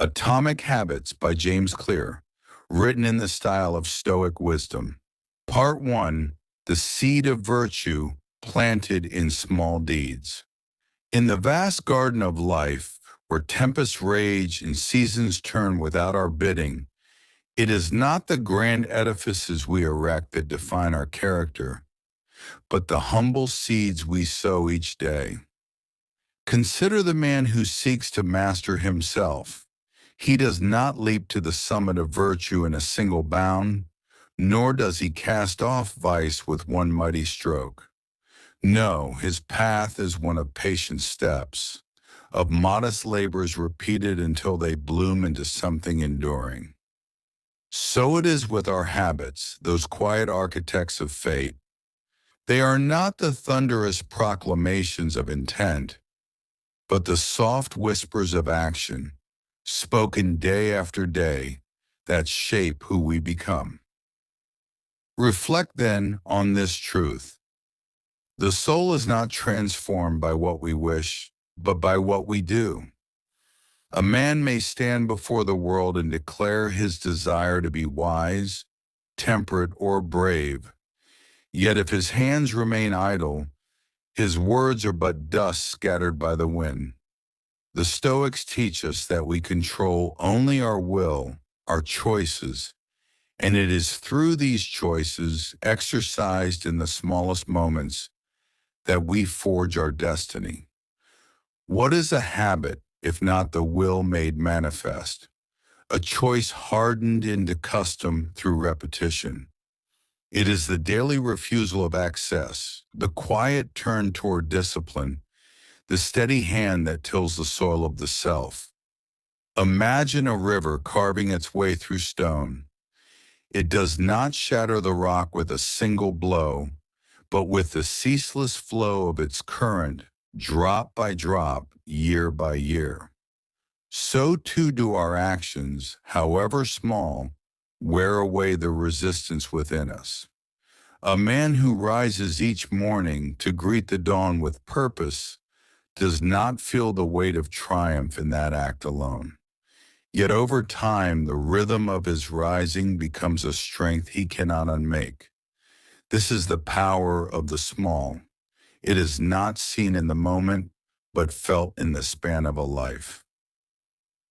Atomic Habits by James Clear, written in the style of Stoic wisdom. Part 1. The Seed of Virtue Planted in Small Deeds. In the vast garden of life, where tempests rage and seasons turn without our bidding, it is not the grand edifices we erect that define our character, but the humble seeds we sow each day. Consider the man who seeks to master himself. He does not leap to the summit of virtue in a single bound, nor does he cast off vice with one mighty stroke. No, his path is one of patient steps, of modest labors repeated until they bloom into something enduring. So it is with our habits, those quiet architects of fate. They are not the thunderous proclamations of intent, but the soft whispers of action, spoken day after day, that shape who we become. Reflect then on this truth. The soul is not transformed by what we wish, but by what we do. A man may stand before the world and declare his desire to be wise, temperate, or brave, yet if his hands remain idle, his words are but dust scattered by the wind. The Stoics teach us that we control only our will, our choices, and it is through these choices, exercised in the smallest moments, that we forge our destiny. What is a habit, if not the will made manifest? A choice hardened into custom through repetition. It is the daily refusal of excess, the quiet turn toward discipline, the steady hand that tills the soil of the self. Imagine a river carving its way through stone. It does not shatter the rock with a single blow, but with the ceaseless flow of its current, drop by drop, year by year. So too do our actions, however small, wear away the resistance within us. A man who rises each morning to greet the dawn with purpose does not feel the weight of triumph in that act alone. Yet over time, the rhythm of his rising becomes a strength he cannot unmake. This is the power of the small. It is not seen in the moment, but felt in the span of a life.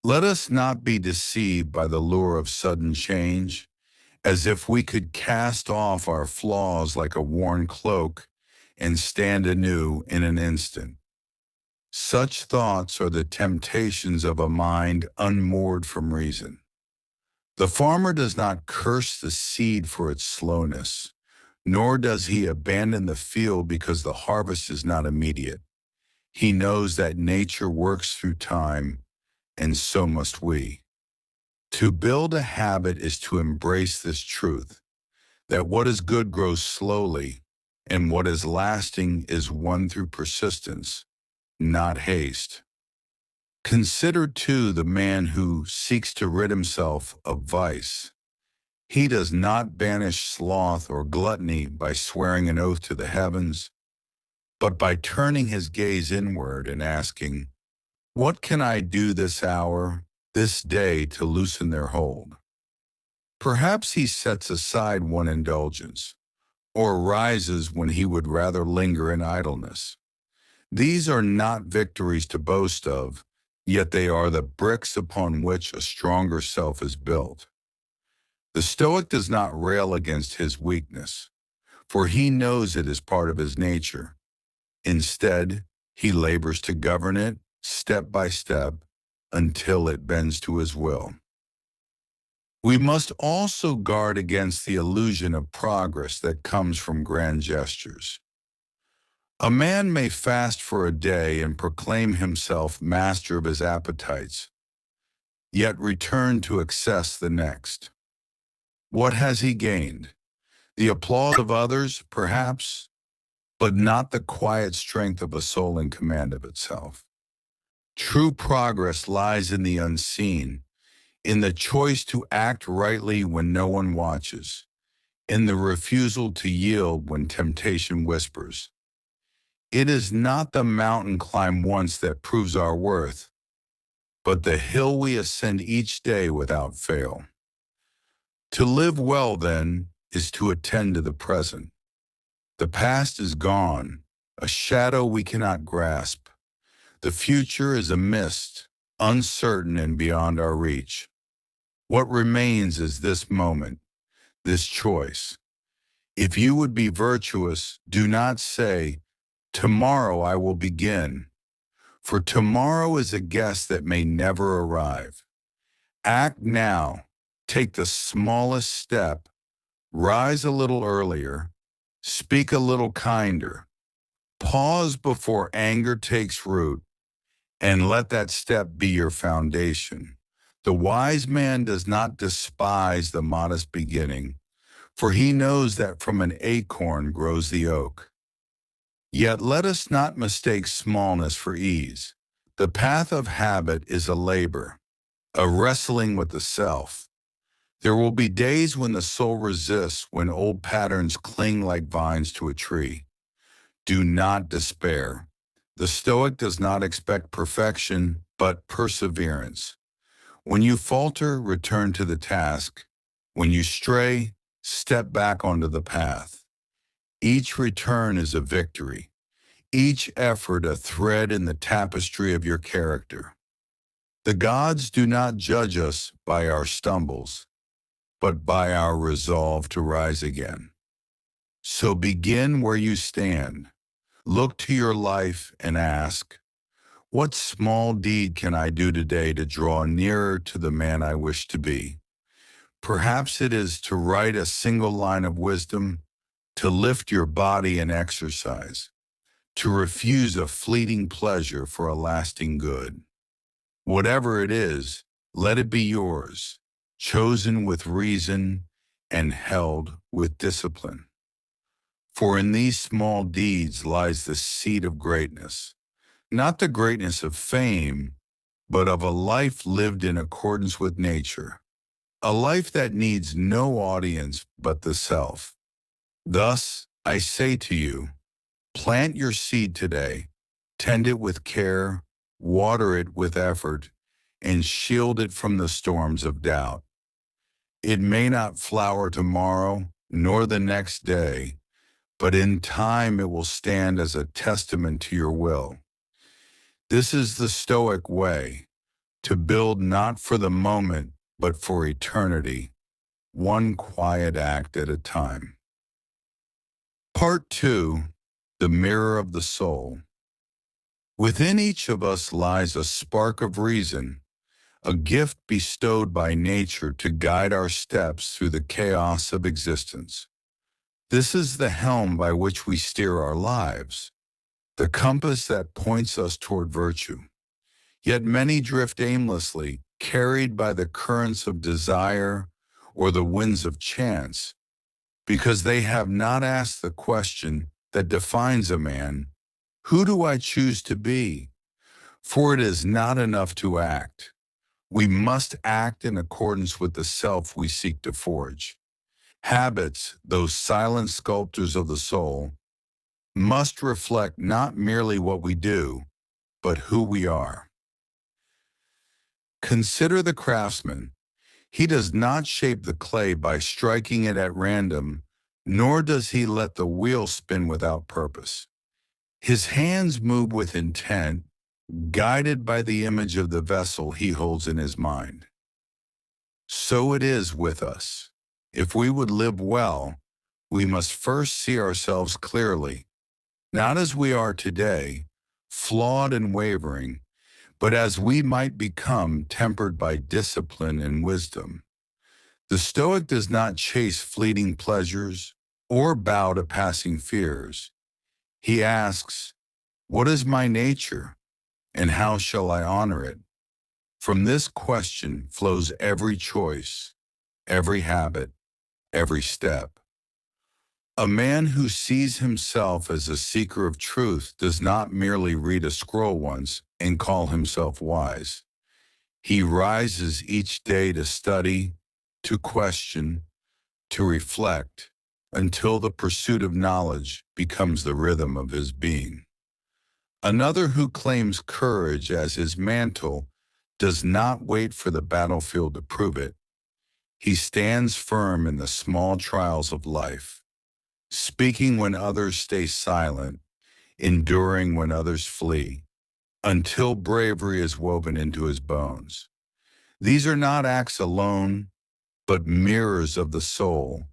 Let us not be deceived by the lure of sudden change, as if we could cast off our flaws like a worn cloak and stand anew in an instant. Such thoughts are the temptations of a mind unmoored from reason. The farmer does not curse the seed for its slowness, nor does he abandon the field because the harvest is not immediate. He knows that nature works through time, and so must we. To build a habit is to embrace this truth, that what is good grows slowly, and what is lasting is won through persistence, not haste. Consider, too, the man who seeks to rid himself of vice. He does not banish sloth or gluttony by swearing an oath to the heavens, but by turning his gaze inward and asking, "What can I do this hour, this day, to loosen their hold?" Perhaps he sets aside one indulgence, or rises when he would rather linger in idleness. These are not victories to boast of, yet they are the bricks upon which a stronger self is built. The Stoic does not rail against his weakness, for he knows it is part of his nature. Instead, he labors to govern it, step by step, until it bends to his will. We must also guard against the illusion of progress that comes from grand gestures. A man may fast for a day and proclaim himself master of his appetites, yet return to excess the next. What has he gained? The applause of others, perhaps, but not the quiet strength of a soul in command of itself. True progress lies in the unseen, in the choice to act rightly when no one watches, in the refusal to yield when temptation whispers. It is not the mountain climb once that proves our worth, but the hill we ascend each day without fail. To live well, then, is to attend to the present. The past is gone, a shadow we cannot grasp. The future is a mist, uncertain and beyond our reach. What remains is this moment, this choice. If you would be virtuous, do not say, "Tomorrow I will begin," for tomorrow is a guest that may never arrive. Act now, take the smallest step, rise a little earlier, speak a little kinder, pause before anger takes root, and let that step be your foundation. The wise man does not despise the modest beginning, for he knows that from an acorn grows the oak. Yet let us not mistake smallness for ease. The path of habit is a labor, a wrestling with the self. There will be days when the soul resists, when old patterns cling like vines to a tree. Do not despair. The Stoic does not expect perfection, but perseverance. When you falter, return to the task. When you stray, step back onto the path. Each return is a victory. Each effort a thread in the tapestry of your character. The gods do not judge us by our stumbles, but by our resolve to rise again. So begin where you stand. Look to your life and ask, what small deed can I do today to draw nearer to the man I wish to be? Perhaps it is to write a single line of wisdom, to lift your body in exercise, to refuse a fleeting pleasure for a lasting good. Whatever it is, let it be yours, chosen with reason and held with discipline. For in these small deeds lies the seed of greatness, not the greatness of fame, but of a life lived in accordance with nature, a life that needs no audience but the self. Thus, I say to you, plant your seed today, tend it with care, water it with effort, and shield it from the storms of doubt. It may not flower tomorrow, nor the next day, but in time it will stand as a testament to your will. This is the Stoic way, to build not for the moment, but for eternity, one quiet act at a time. Part 2, the mirror of the soul. Within each of us lies a spark of reason, a gift bestowed by nature to guide our steps through the chaos of existence. This is the helm by which we steer our lives, the compass that points us toward virtue. Yet many drift aimlessly, carried by the currents of desire or the winds of chance, because they have not asked the question that defines a man, who do I choose to be? For it is not enough to act. We must act in accordance with the self we seek to forge. Habits, those silent sculptors of the soul, must reflect not merely what we do, but who we are. Consider the craftsman. He does not shape the clay by striking it at random, nor does he let the wheel spin without purpose. His hands move with intent, guided by the image of the vessel he holds in his mind. So it is with us. If we would live well, we must first see ourselves clearly, not as we are today, flawed and wavering, but as we might become, tempered by discipline and wisdom. The Stoic does not chase fleeting pleasures or bow to passing fears. He asks, what is my nature, and how shall I honor it? From this question flows every choice, every habit, every step. A man who sees himself as a seeker of truth does not merely read a scroll once and call himself wise. He rises each day to study, to question, to reflect, until the pursuit of knowledge becomes the rhythm of his being. Another who claims courage as his mantle does not wait for the battlefield to prove it. He stands firm in the small trials of life, speaking when others stay silent, enduring when others flee, until bravery is woven into his bones. These are not acts alone, but mirrors of the soul,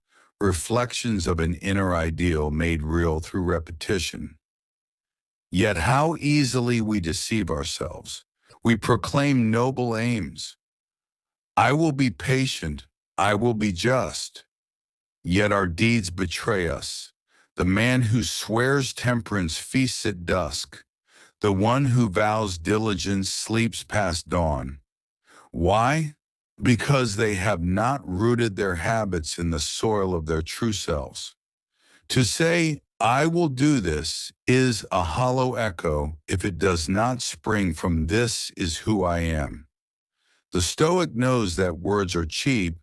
reflections of an inner ideal made real through repetition. Yet how easily we deceive ourselves. We proclaim noble aims. I will be patient, I will be just. Yet our deeds betray us. The man who swears temperance feasts at dusk. The one who vows diligence sleeps past dawn. Why? Because they have not rooted their habits in the soil of their true selves. To say, I will do this, is a hollow echo if it does not spring from this is who I am. The Stoic knows that words are cheap,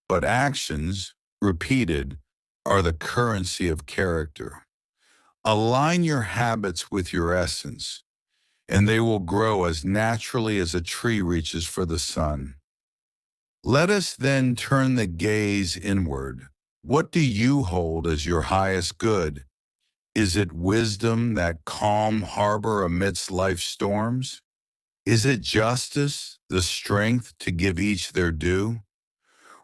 but actions, repeated, are the currency of character. Align your habits with your essence, and they will grow as naturally as a tree reaches for the sun. Let us then turn the gaze inward. What do you hold as your highest good? Is it wisdom, that calm harbor amidst life's storms? Is it justice, the strength to give each their due?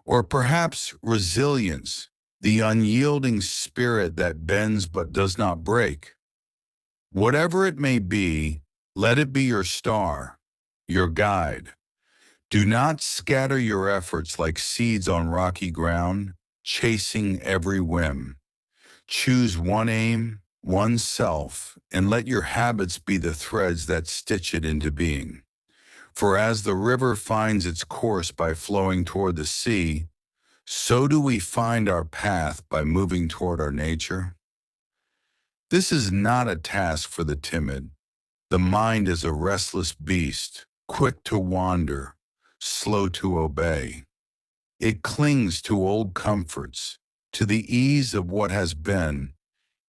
Or perhaps resilience, the unyielding spirit that bends but does not break? Whatever it may be, let it be your star, your guide. Do not scatter your efforts like seeds on rocky ground, chasing every whim. Choose one aim, one self, and let your habits be the threads that stitch it into being. For as the river finds its course by flowing toward the sea, so do we find our path by moving toward our nature. This is not a task for the timid. The mind is a restless beast, quick to wander, slow to obey. It clings to old comforts, to the ease of what has been,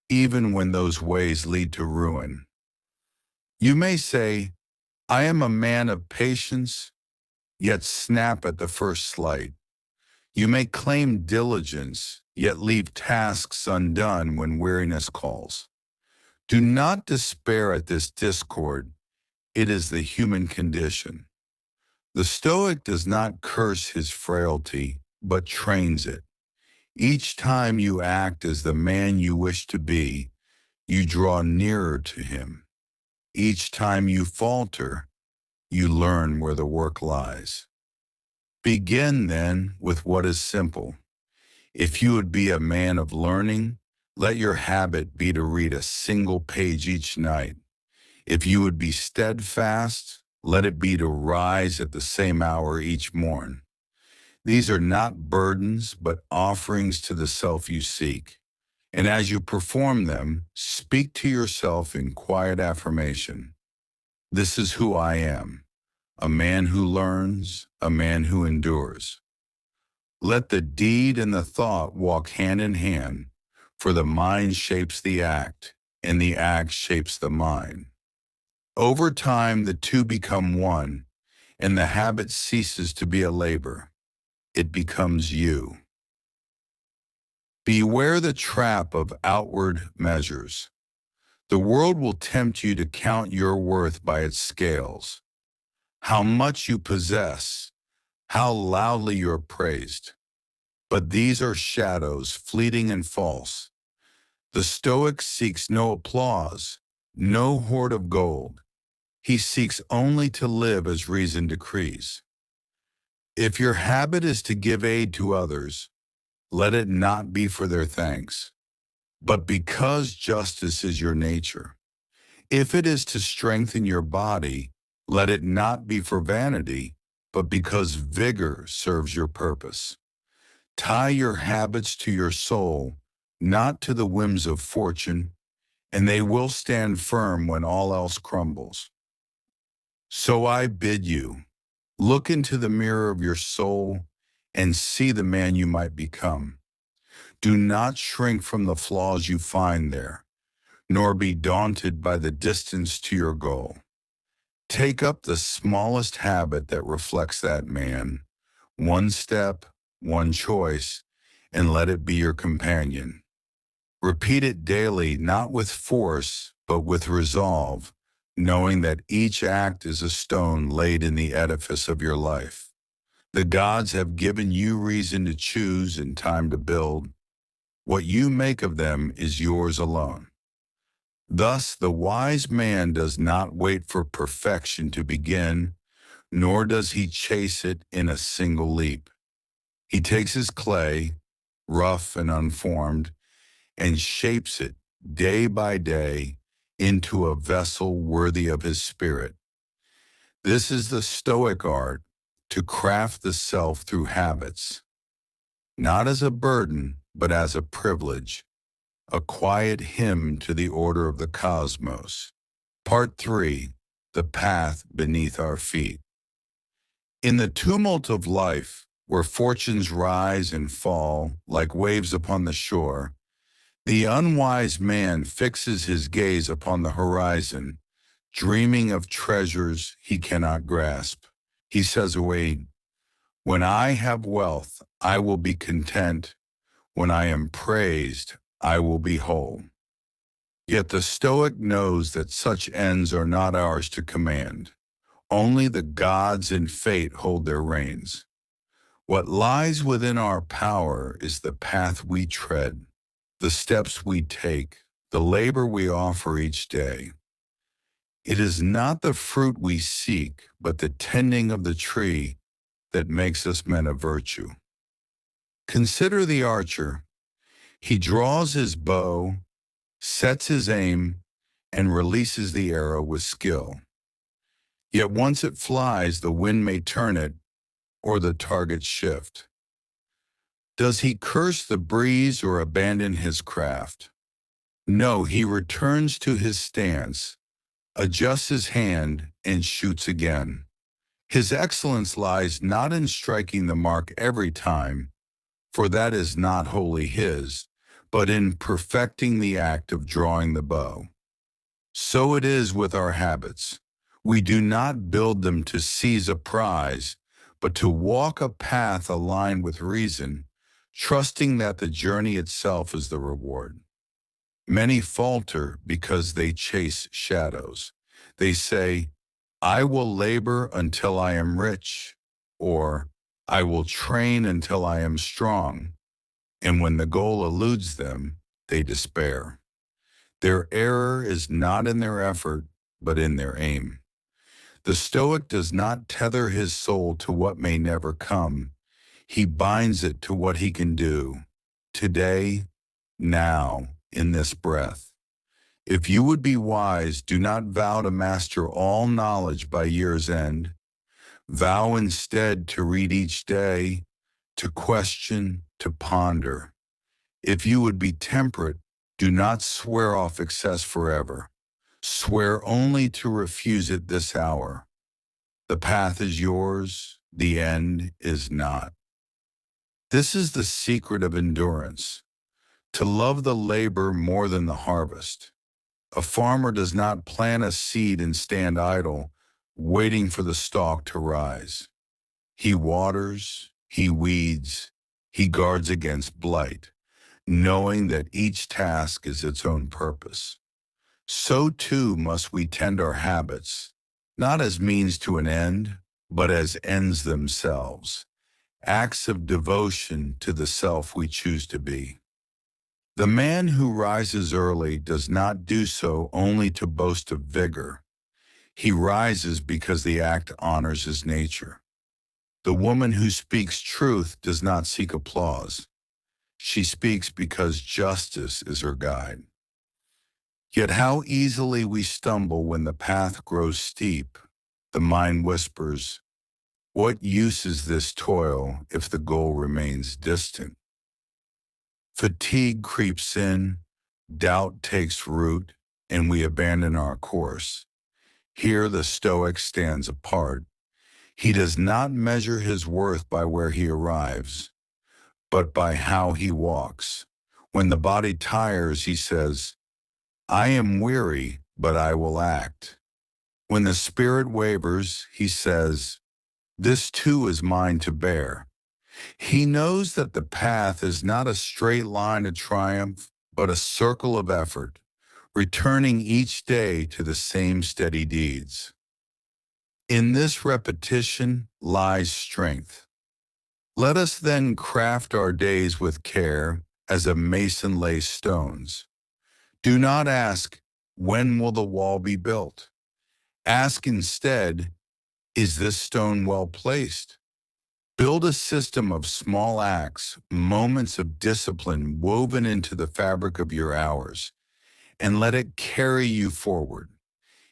even when those ways lead to ruin. You may say, I am a man of patience, yet snap at the first slight. You may claim diligence, yet leave tasks undone when weariness calls. Do not despair at this discord. It is the human condition. The Stoic does not curse his frailty, but trains it. Each time you act as the man you wish to be, you draw nearer to him. Each time you falter, you learn where the work lies. Begin, then, with what is simple. If you would be a man of learning, let your habit be to read a single page each night. If you would be steadfast, let it be to rise at the same hour each morn. These are not burdens, but offerings to the self you seek. And as you perform them, speak to yourself in quiet affirmation. This is who I am, a man who learns, a man who endures. Let the deed and the thought walk hand in hand, for the mind shapes the act, and the act shapes the mind. Over time, the two become one, and the habit ceases to be a labor. It becomes you. Beware the trap of outward measures. The world will tempt you to count your worth by its scales. How much you possess, how loudly you are praised. But these are shadows, fleeting and false. The Stoic seeks no applause, no hoard of gold. He seeks only to live as reason decrees. If your habit is to give aid to others, let it not be for their thanks, but because justice is your nature. If it is to strengthen your body, let it not be for vanity, but because vigor serves your purpose. Tie your habits to your soul, not to the whims of fortune, and they will stand firm when all else crumbles. So I bid you, look into the mirror of your soul and see the man you might become. Do not shrink from the flaws you find there, nor be daunted by the distance to your goal. Take up the smallest habit that reflects that man, one step, one choice, and let it be your companion. Repeat it daily, not with force, but with resolve, knowing that each act is a stone laid in the edifice of your life. The gods have given you reason to choose and time to build. What you make of them is yours alone. Thus, the wise man does not wait for perfection to begin, nor does he chase it in a single leap. He takes his clay, rough and unformed, and shapes it day by day into a vessel worthy of his spirit. This is the Stoic art, to craft the self through habits, not as a burden, but as a privilege, a quiet hymn to the order of the cosmos. Part 3. The Path Beneath Our Feet. In the tumult of life, where fortunes rise and fall like waves upon the shore, the unwise man fixes his gaze upon the horizon, dreaming of treasures he cannot grasp. He says, "Wait, when I have wealth, I will be content. When I am praised, I will be whole." Yet the Stoic knows that such ends are not ours to command. Only the gods and fate hold their reins. What lies within our power is the path we tread, the steps we take, the labor we offer each day. It is not the fruit we seek, but the tending of the tree that makes us men of virtue. Consider the archer. He draws his bow, sets his aim, and releases the arrow with skill. Yet once it flies, the wind may turn it, or the target shift. Does he curse the breeze or abandon his craft? No, he returns to his stance, adjusts his hand, and shoots again. His excellence lies not in striking the mark every time, for that is not wholly his, but in perfecting the act of drawing the bow. So it is with our habits. We do not build them to seize a prize, but to walk a path aligned with reason, trusting that the journey itself is the reward. Many falter because they chase shadows. They say, "I will labor until I am rich," or "I will train until I am strong." And when the goal eludes them, they despair. Their error is not in their effort, but in their aim. The Stoic does not tether his soul to what may never come. He binds it to what he can do, today, now, in this breath. If you would be wise, do not vow to master all knowledge by year's end. Vow instead to read each day, to question, to ponder. If you would be temperate, do not swear off excess forever. Swear only to refuse it this hour. The path is yours, the end is not. This is the secret of endurance, to love the labor more than the harvest. A farmer does not plant a seed and stand idle, waiting for the stalk to rise. He waters, he weeds, he guards against blight, knowing that each task is its own purpose. So too must we tend our habits, not as means to an end, but as ends themselves, acts of devotion to the self we choose to be. The man who rises early does not do so only to boast of vigor. He rises because the act honors his nature. The woman who speaks truth does not seek applause. She speaks because justice is her guide. Yet how easily we stumble when the path grows steep. The mind whispers, "What use is this toil if the goal remains distant?" Fatigue creeps in, doubt takes root, and we abandon our course. Here the Stoic stands apart. He does not measure his worth by where he arrives, but by how he walks. When the body tires, he says, "I am weary, but I will act." When the spirit wavers, he says, "This too is mine to bear." He knows that the path is not a straight line to triumph, but a circle of effort, returning each day to the same steady deeds. In this repetition lies strength. Let us then craft our days with care as a mason lays stones. Do not ask, when will the wall be built? Ask instead, is this stone well placed? Build a system of small acts, moments of discipline woven into the fabric of your hours, and let it carry you forward.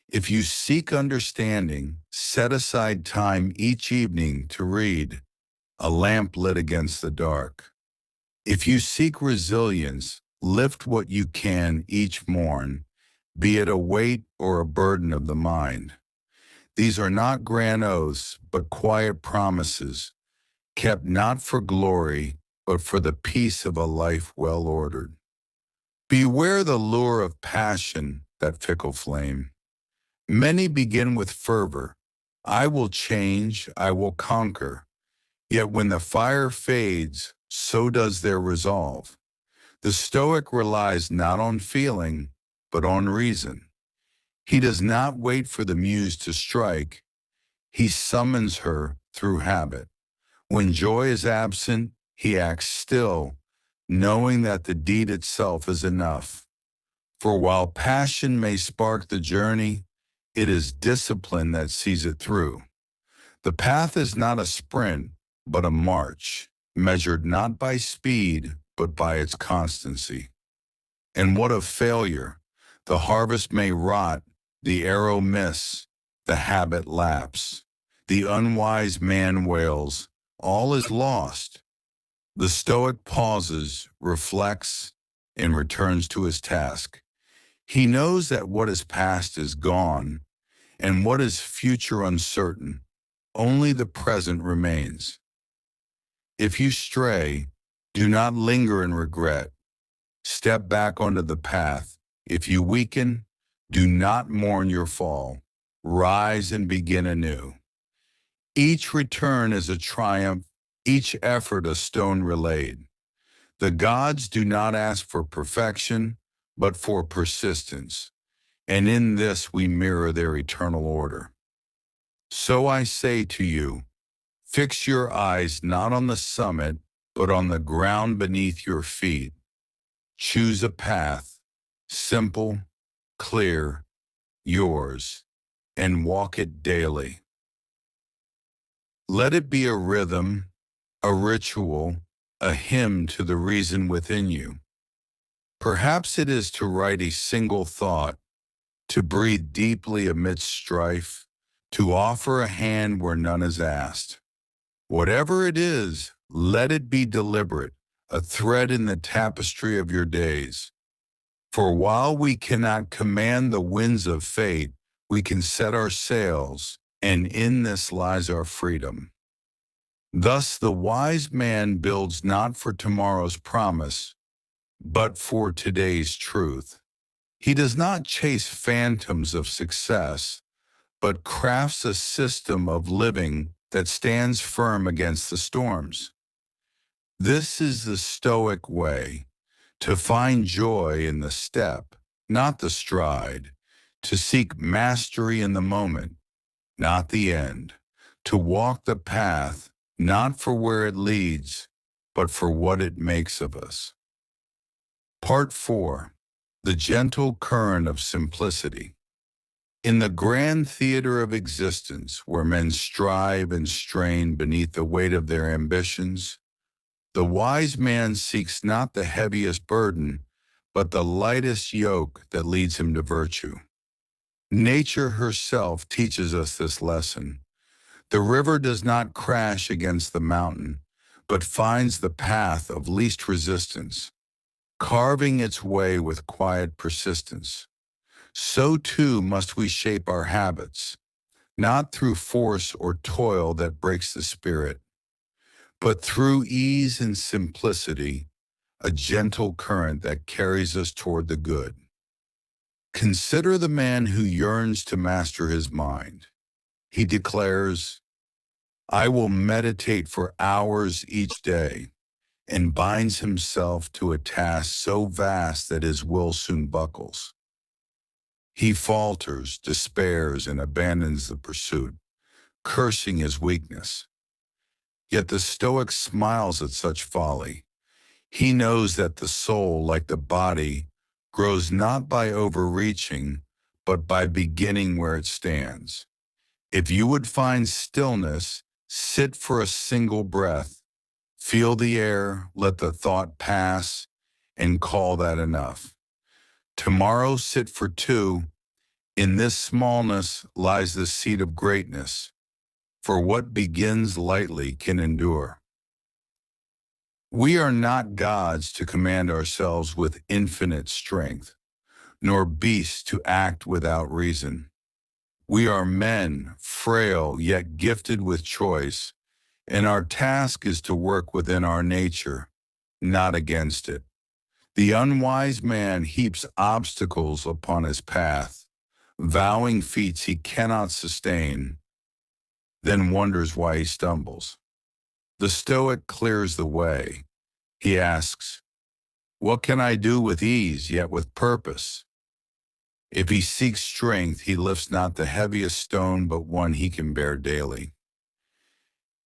If you seek understanding, set aside time each evening to read, a lamp lit against the dark. If you seek resilience, lift what you can each morn, be it a weight or a burden of the mind. These are not grand oaths, but quiet promises, kept not for glory, but for the peace of a life well ordered. Beware the lure of passion, that fickle flame. Many begin with fervor. I will change, I will conquer. Yet when the fire fades, so does their resolve. The Stoic relies not on feeling, but on reason. He does not wait for the muse to strike. He summons her through habit. When joy is absent, he acts still, knowing that the deed itself is enough. For while passion may spark the journey, it is discipline that sees it through. The path is not a sprint, but a march, measured not by speed, but by its constancy. And what of failure? The harvest may rot, the arrow miss, the habit lapse. The unwise man wails, all is lost. The Stoic pauses, reflects, and returns to his task. He knows that what is past is gone, and what is future uncertain. Only the present remains. If you stray, do not linger in regret. Step back onto the path. If you weaken, do not mourn your fall. Rise and begin anew. Each return is a triumph, each effort a stone relayed. The gods do not ask for perfection, but for persistence, and in this we mirror their eternal order. So I say to you, fix your eyes not on the summit, but on the ground beneath your feet. Choose a path, simple, clear, yours, and walk it daily. Let it be a rhythm, a ritual, a hymn to the reason within you. Perhaps it is to write a single thought, to breathe deeply amidst strife, to offer a hand where none is asked. Whatever it is, let it be deliberate, a thread in the tapestry of your days. For while we cannot command the winds of fate, we can set our sails, and in this lies our freedom. Thus the wise man builds not for tomorrow's promise, but for today's truth. He does not chase phantoms of success, but crafts a system of living that stands firm against the storms. This is the Stoic way, to find joy in the step, not the stride, to seek mastery in the moment, not the end, to walk the path, not for where it leads, but for what it makes of us. Part 4. The gentle current of simplicity. In the grand theater of existence, where men strive and strain beneath the weight of their ambitions, the wise man seeks not the heaviest burden, but the lightest yoke that leads him to virtue. Nature herself teaches us this lesson. The river does not crash against the mountain, but finds the path of least resistance, carving its way with quiet persistence. So too must we shape our habits, not through force or toil that breaks the spirit, but through ease and simplicity, a gentle current that carries us toward the good. Consider the man who yearns to master his mind. He declares, I will meditate for hours each day, and binds himself to a task so vast that his will soon buckles. He falters, despairs, and abandons the pursuit, cursing his weakness. Yet the Stoic smiles at such folly. He knows that the soul, like the body, grows not by overreaching, but by beginning where it stands. If you would find stillness, sit for a single breath, feel the air, let the thought pass, and call that enough. Tomorrow sit for two. In this smallness lies the seed of greatness, for what begins lightly can endure. We are not gods to command ourselves with infinite strength, nor beasts to act without reason. We are men, frail yet gifted with choice, and our task is to work within our nature, not against it. The unwise man heaps obstacles upon his path, vowing feats he cannot sustain, then wonders why he stumbles. The Stoic clears the way. He asks, what can I do with ease yet with purpose? If he seeks strength, he lifts not the heaviest stone, but one he can bear daily.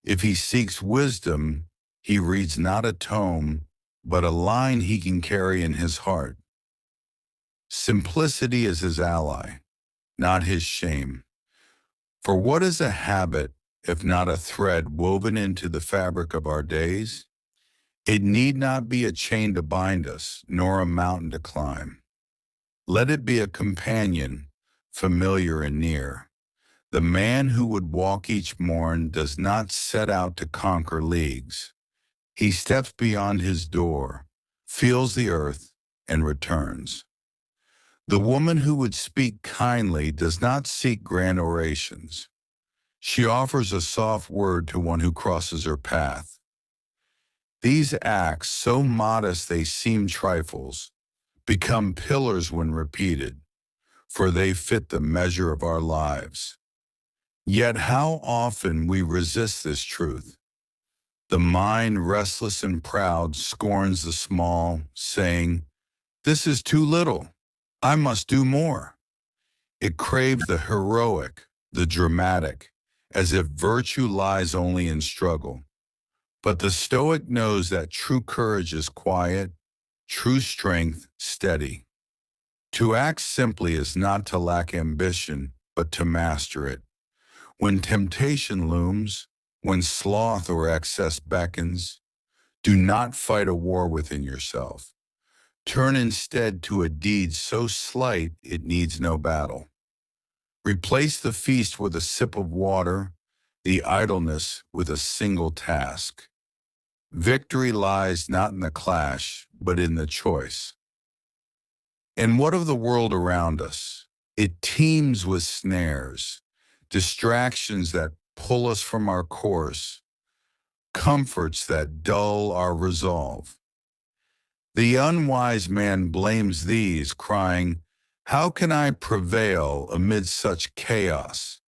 If he seeks wisdom, he reads not a tome, but a line he can carry in his heart. Simplicity is his ally, not his shame. For what is a habit if not a thread woven into the fabric of our days? It need not be a chain to bind us, nor a mountain to climb. Let it be a companion, familiar and near. The man who would walk each morn does not set out to conquer leagues. He steps beyond his door, feels the earth, and returns. The woman who would speak kindly does not seek grand orations. She offers a soft word to one who crosses her path. These acts, so modest they seem trifles, become pillars when repeated, for they fit the measure of our lives. Yet how often we resist this truth. The mind, restless and proud, scorns the small, saying, this is too little. I must do more. It craves the heroic, the dramatic, as if virtue lies only in struggle. But the Stoic knows that true courage is quiet, true strength steady. To act simply is not to lack ambition, but to master it. When temptation looms, when sloth or excess beckons, do not fight a war within yourself. Turn instead to a deed so slight it needs no battle. Replace the feast with a sip of water, the idleness with a single task. Victory lies not in the clash, but in the choice. And what of the world around us? It teems with snares, distractions that pull us from our course, comforts that dull our resolve. The unwise man blames these, crying, how can I prevail amid such chaos?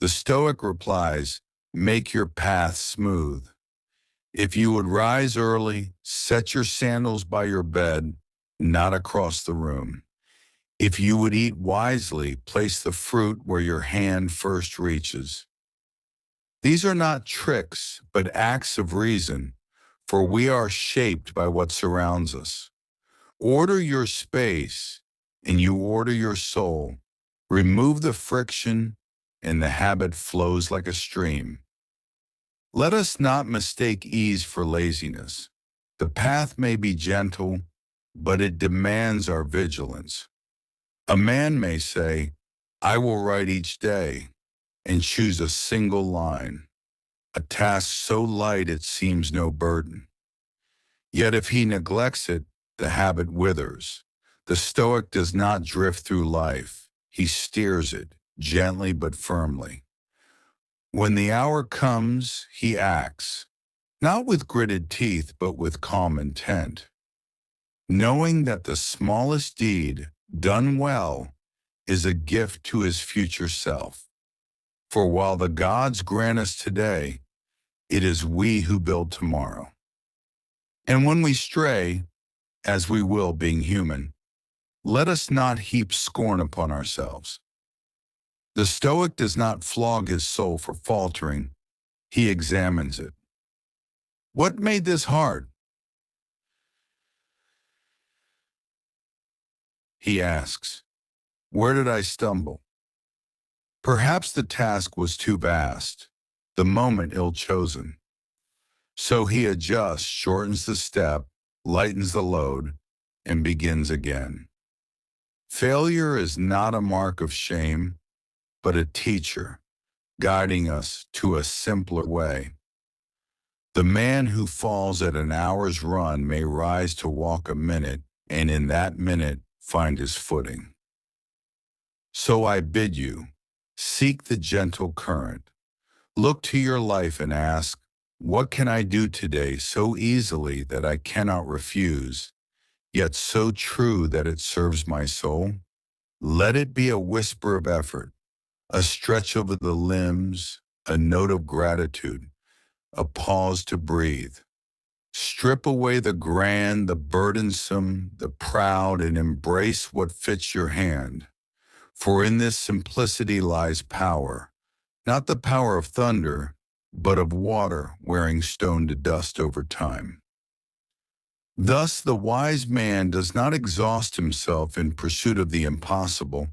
The Stoic replies, make your path smooth. If you would rise early, set your sandals by your bed, not across the room. If you would eat wisely, place the fruit where your hand first reaches. These are not tricks, but acts of reason, for we are shaped by what surrounds us. Order your space, and you order your soul. Remove the friction, and the habit flows like a stream. Let us not mistake ease for laziness. The path may be gentle, but it demands our vigilance. A man may say, I will write each day, and choose a single line, a task so light it seems no burden. Yet if he neglects it, the habit withers. The Stoic does not drift through life. He steers it, gently but firmly. When the hour comes, he acts, not with gritted teeth, but with calm intent, knowing that the smallest deed, done well, is a gift to his future self. For while the gods grant us today, it is we who build tomorrow. And when we stray, as we will being human, let us not heap scorn upon ourselves. The Stoic does not flog his soul for faltering, he examines it. What made this hard? He asks. Where did I stumble? Perhaps the task was too vast, the moment ill-chosen. So he adjusts, shortens the step, lightens the load, and begins again. Failure is not a mark of shame, but a teacher, guiding us to a simpler way. The man who falls at an hour's run may rise to walk a minute, and in that minute find his footing. So I bid you, seek the gentle current. Look to your life and ask, what can I do today so easily that I cannot refuse, yet so true that it serves my soul? Let it be a whisper of effort, a stretch of the limbs, a note of gratitude, a pause to breathe. Strip away the grand, the burdensome, the proud, and embrace what fits your hand. For in this simplicity lies power, not the power of thunder, but of water wearing stone to dust over time. Thus, the wise man does not exhaust himself in pursuit of the impossible,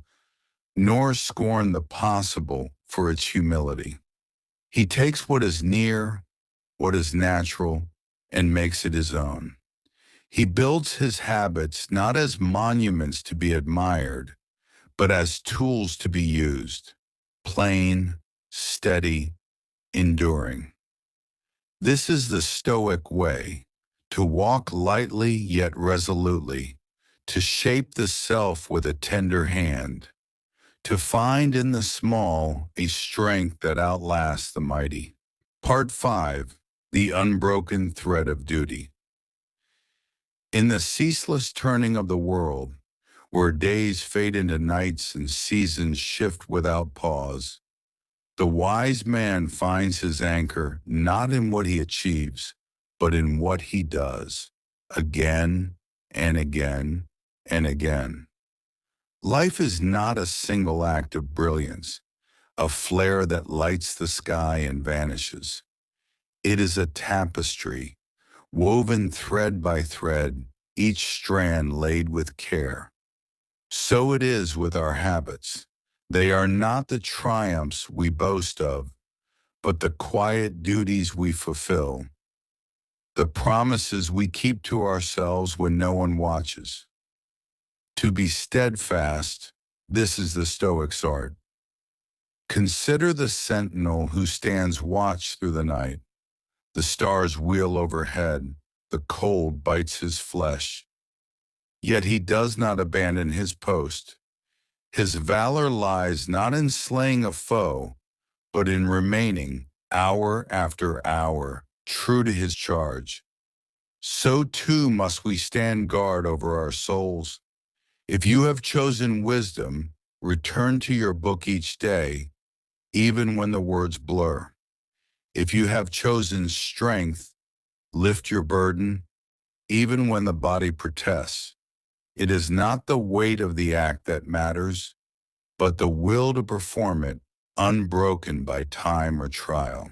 nor scorn the possible for its humility. He takes what is near, what is natural, and makes it his own. He builds his habits not as monuments to be admired, but as tools to be used, plain, steady, enduring. This is the Stoic way, to walk lightly yet resolutely, to shape the self with a tender hand, to find in the small a strength that outlasts the mighty. Part 5. The Unbroken Thread of Duty. In the ceaseless turning of the world, where days fade into nights and seasons shift without pause, the wise man finds his anchor not in what he achieves, but in what he does, again and again and again. Life is not a single act of brilliance, a flare that lights the sky and vanishes. It is a tapestry, woven thread by thread, each strand laid with care. So it is with our habits. They are not the triumphs we boast of, but the quiet duties we fulfill, the promises we keep to ourselves when no one watches. To be steadfast, this is the Stoic's art. Consider the sentinel who stands watch through the night. The stars wheel overhead, the cold bites his flesh. Yet he does not abandon his post. His valor lies not in slaying a foe, but in remaining, hour after hour, true to his charge. So too must we stand guard over our souls. If you have chosen wisdom, return to your book each day, even when the words blur. If you have chosen strength, lift your burden, even when the body protests. It is not the weight of the act that matters, but the will to perform it, unbroken by time or trial.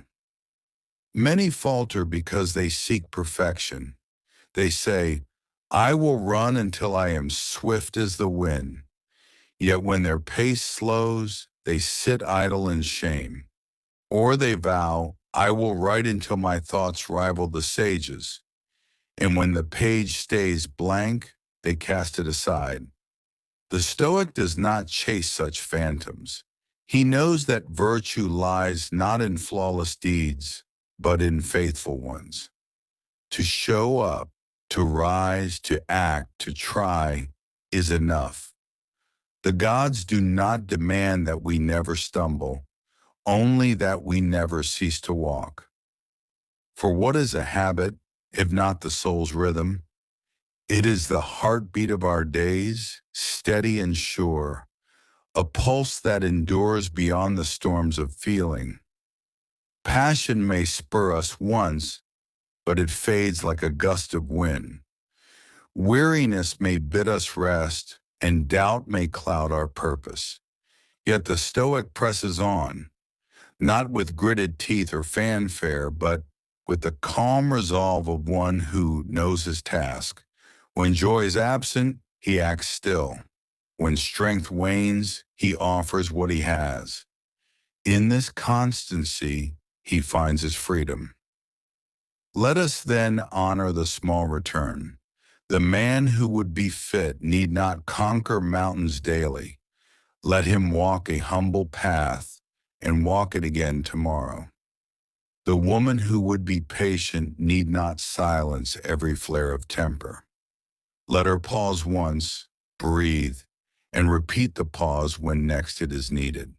Many falter because they seek perfection. They say, I will run until I am swift as the wind. Yet when their pace slows, they sit idle in shame. Or they vow, I will write until my thoughts rival the sages. And when the page stays blank, they cast it aside. The Stoic does not chase such phantoms. He knows that virtue lies not in flawless deeds, but in faithful ones. To show up, to rise, to act, to try is enough. The gods do not demand that we never stumble, only that we never cease to walk. For what is a habit, if not the soul's rhythm? It is the heartbeat of our days, steady and sure, a pulse that endures beyond the storms of feeling. Passion may spur us once, but it fades like a gust of wind. Weariness may bid us rest, and doubt may cloud our purpose. Yet the Stoic presses on, not with gritted teeth or fanfare, but with the calm resolve of one who knows his task. When joy is absent, he acts still. When strength wanes, he offers what he has. In this constancy, he finds his freedom. Let us then honor the small return. The man who would be fit need not conquer mountains daily. Let him walk a humble path and walk it again tomorrow. The woman who would be patient need not silence every flare of temper. Let her pause once, breathe, and repeat the pause when next it is needed.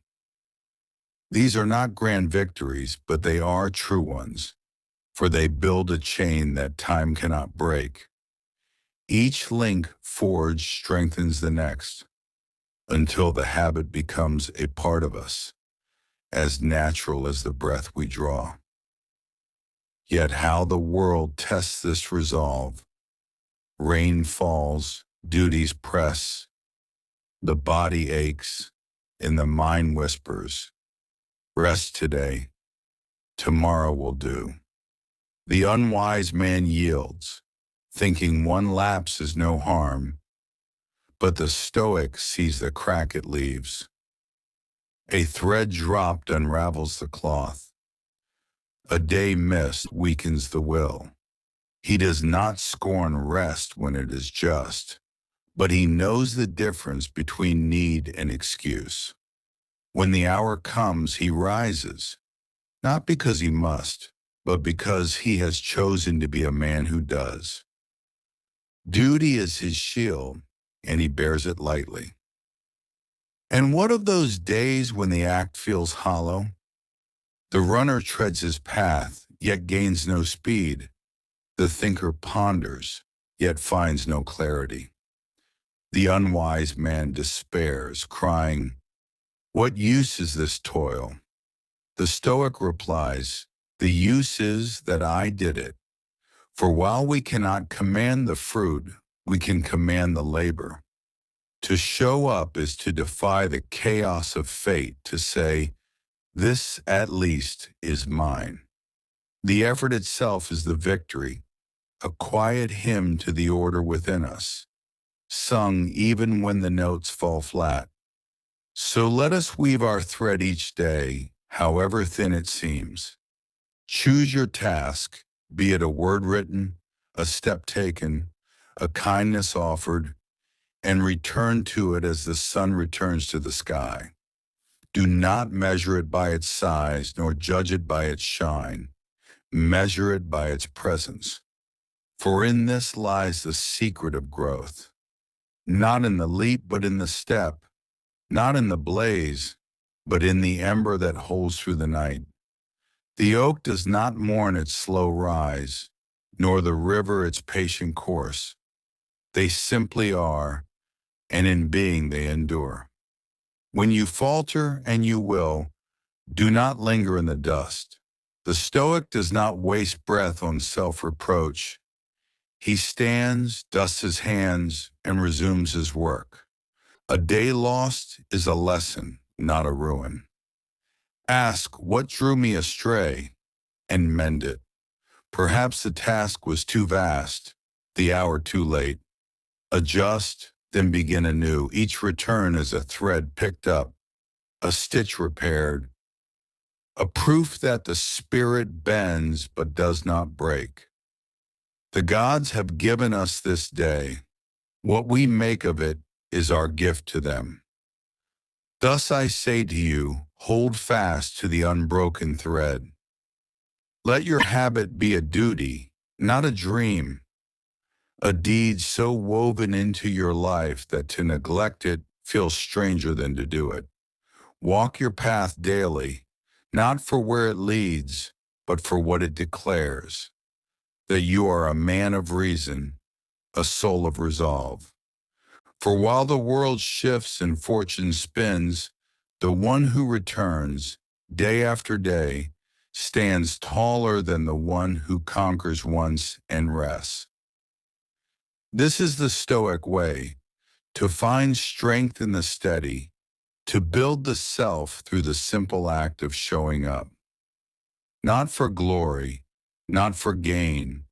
These are not grand victories, but they are true ones, for they build a chain that time cannot break. Each link forged strengthens the next, until the habit becomes a part of us, as natural as the breath we draw. Yet how the world tests this resolve. Rain falls, duties press, the body aches, and the mind whispers, rest today, tomorrow will do. The unwise man yields, thinking one lapse is no harm, but the Stoic sees the crack it leaves. A thread dropped unravels the cloth. A day missed weakens the will. He does not scorn rest when it is just, but he knows the difference between need and excuse. When the hour comes, he rises, not because he must, but because he has chosen to be a man who does. Duty is his shield, and he bears it lightly. And what of those days when the act feels hollow? The runner treads his path, yet gains no speed. The thinker ponders, yet finds no clarity. The unwise man despairs, crying, "What use is this toil?" The Stoic replies, "The use is that I did it. For while we cannot command the fruit, we can command the labor." To show up is to defy the chaos of fate, to say, "This at least is mine." The effort itself is the victory, a quiet hymn to the order within us, sung even when the notes fall flat. So let us weave our thread each day, however thin it seems. Choose your task, be it a word written, a step taken, a kindness offered, and return to it as the sun returns to the sky. Do not measure it by its size, nor judge it by its shine. Measure it by its presence. For in this lies the secret of growth. Not in the leap, but in the step. Not in the blaze, but in the ember that holds through the night. The oak does not mourn its slow rise, nor the river its patient course. They simply are, and in being they endure. When you falter, and you will, do not linger in the dust. The Stoic does not waste breath on self-reproach. He stands, dusts his hands, and resumes his work. A day lost is a lesson, not a ruin. Ask, what drew me astray, and mend it. Perhaps the task was too vast, the hour too late. Adjust, then begin anew. Each return is a thread picked up, a stitch repaired, a proof that the spirit bends but does not break. The gods have given us this day. What we make of it is our gift to them. Thus I say to you, hold fast to the unbroken thread. Let your habit be a duty, not a dream, a deed so woven into your life that to neglect it feels stranger than to do it. Walk your path daily, not for where it leads, but for what it declares, that you are a man of reason, a soul of resolve. For while the world shifts and fortune spins, the one who returns, day after day, stands taller than the one who conquers once and rests. This is the Stoic way, to find strength in the steady, to build the self through the simple act of showing up. Not for glory, not for gain,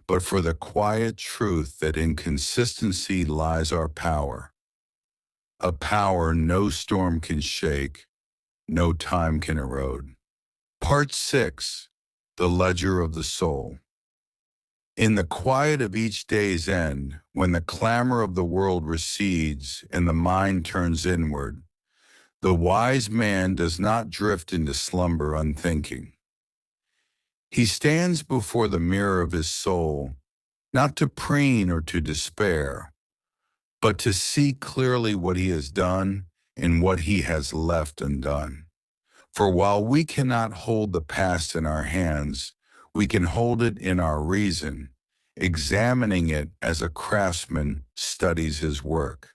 but for the quiet truth that in consistency lies our power. A power no storm can shake, no time can erode. Part 6. The Ledger of the Soul. In the quiet of each day's end, when the clamor of the world recedes and the mind turns inward, the wise man does not drift into slumber unthinking. He stands before the mirror of his soul, not to preen or to despair, but to see clearly what he has done and what he has left undone. For while we cannot hold the past in our hands, we can hold it in our reason, examining it as a craftsman studies his work.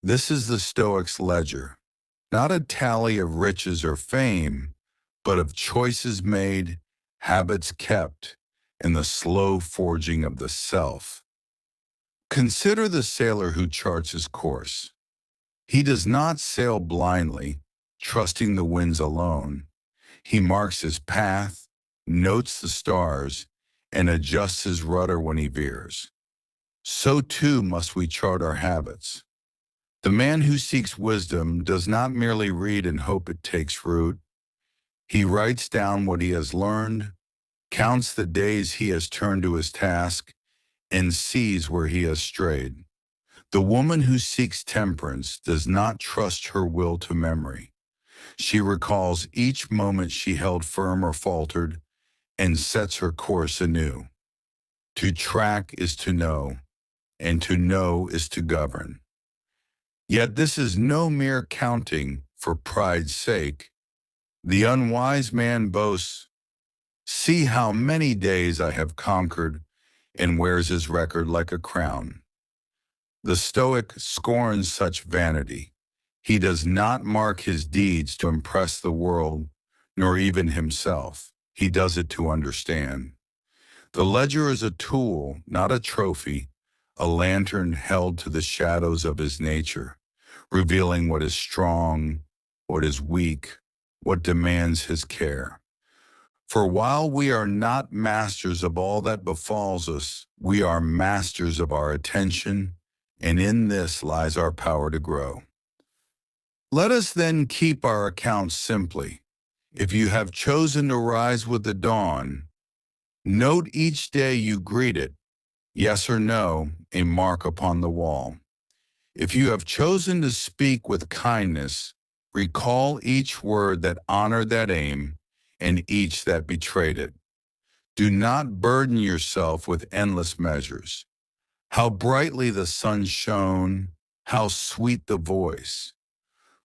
This is the Stoic's ledger, not a tally of riches or fame, but of choices made, habits kept, and the slow forging of the self. Consider the sailor who charts his course. He does not sail blindly, trusting the winds alone. He marks his path, notes the stars, and adjusts his rudder when he veers. So too must we chart our habits. The man who seeks wisdom does not merely read and hope it takes root. He writes down what he has learned, counts the days he has turned to his task, and sees where he has strayed. The woman who seeks temperance does not trust her will to memory. She recalls each moment she held firm or faltered, and sets her course anew. To track is to know, and to know is to govern. Yet this is no mere counting for pride's sake. The unwise man boasts, "See how many days I have conquered," and wears his record like a crown. The Stoic scorns such vanity. He does not mark his deeds to impress the world, nor even himself. He does it to understand. The ledger is a tool, not a trophy, a lantern held to the shadows of his nature, revealing what is strong, what is weak, what demands his care. For while we are not masters of all that befalls us, we are masters of our attention, and in this lies our power to grow. Let us then keep our accounts simply. If you have chosen to rise with the dawn, note each day you greet it, yes or no, a mark upon the wall. If you have chosen to speak with kindness, recall each word that honored that aim and each that betrayed it. Do not burden yourself with endless measures. How brightly the sun shone, how sweet the voice.